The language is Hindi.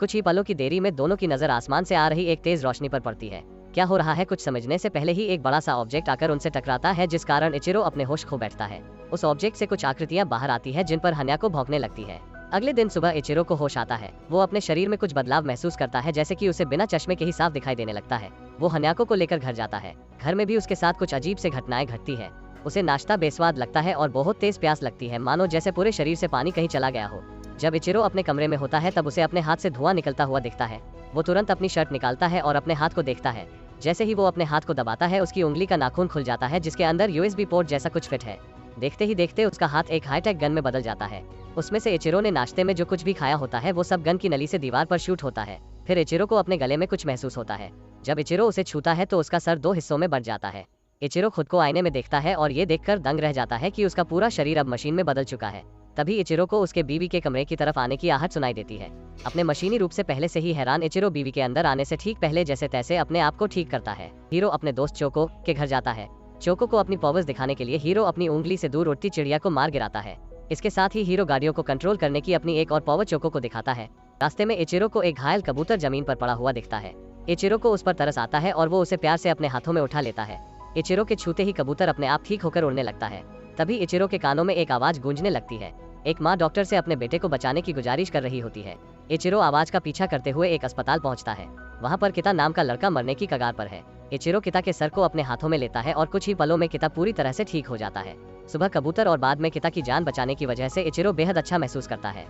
कुछ ही पलों की देरी में दोनों की नजर आसमान से आ रही एक तेज रोशनी पर पड़ती है। क्या हो रहा है कुछ समझने से पहले ही एक बड़ा सा ऑब्जेक्ट आकर उनसे टकराता है, जिस कारण इचिरो अपने होश खो बैठता है। उस ऑब्जेक्ट से कुछ आकृतियां बाहर आती है जिन पर हन्याको भौंकने लगती है। अगले दिन सुबह इचिरो को होश आता है। वो अपने शरीर में कुछ बदलाव महसूस करता है, जैसे कि उसे बिना चश्मे के ही साफ दिखाई देने लगता है। वो हन्याको को लेकर घर जाता है। घर में भी उसके साथ कुछ अजीब से घटनाएं घटती है। उसे नाश्ता बेस्वाद लगता है और बहुत तेज प्यास लगती है, मानो जैसे पूरे शरीर से पानी कहीं चला गया हो। जब इचिरो अपने कमरे में होता है तब उसे अपने हाथ से धुआं निकलता हुआ दिखता है। वो तुरंत अपनी शर्ट निकालता है और अपने हाथ को देखता है। जैसे ही वो अपने हाथ को दबाता है, उसकी उंगली का नाखून खुल जाता है, जिसके अंदर यूएसबी पोर्ट जैसा कुछ फिट है। देखते ही देखते उसका हाथ एक हाईटेक गन में बदल जाता है। उसमें से इचिरो ने नाश्ते में जो कुछ भी खाया होता है वो सब गन की नली से दीवार पर शूट होता है। फिर इचिरो को अपने गले में कुछ महसूस होता है। जब इचिरो उसे छूता है तो उसका सर 2 हिस्सों में बंट जाता है। इचिरो खुद को आईने में देखता है और ये देखकर दंग रह जाता है कि उसका पूरा शरीर अब मशीन में बदल चुका है। तभी इचिरो को उसके बीवी के कमरे की तरफ आने की आहट सुनाई देती है। अपने मशीनी रूप से पहले से ही हैरान इचिरो बीवी के अंदर आने से ठीक पहले जैसे तैसे अपने आप को ठीक करता है। हीरो अपने दोस्त चोको के घर जाता है। चोको को अपनी पावर्स दिखाने के लिए हीरो अपनी उंगली से दूर उड़ती चिड़िया को मार गिराता है। इसके साथ ही हीरो गाड़ियों को कंट्रोल करने की अपनी एक और पावर चोको को दिखाता है। रास्ते में इचिरो को एक घायल कबूतर जमीन पर पड़ा हुआ दिखता है। इचिरो को उस पर तरस आता है और वो उसे प्यार से अपने हाथों में उठा लेता है। इचिरो के छूते ही कबूतर अपने आप ठीक होकर उड़ने लगता है। तभी इचिरो के कानों में एक आवाज गूंजने लगती है। एक माँ डॉक्टर से अपने बेटे को बचाने की गुजारिश कर रही होती है। इचिरो आवाज का पीछा करते हुए एक अस्पताल पहुंचता है। वहां पर किता नाम का लड़का मरने की कगार पर है। इचिरो किता के सर को अपने हाथों में लेता है और कुछ ही पलों में किता पूरी तरह से ठीक हो जाता है। सुबह कबूतर और बाद में किता की जान बचाने की वजह से इचिरो बेहद अच्छा महसूस करता है।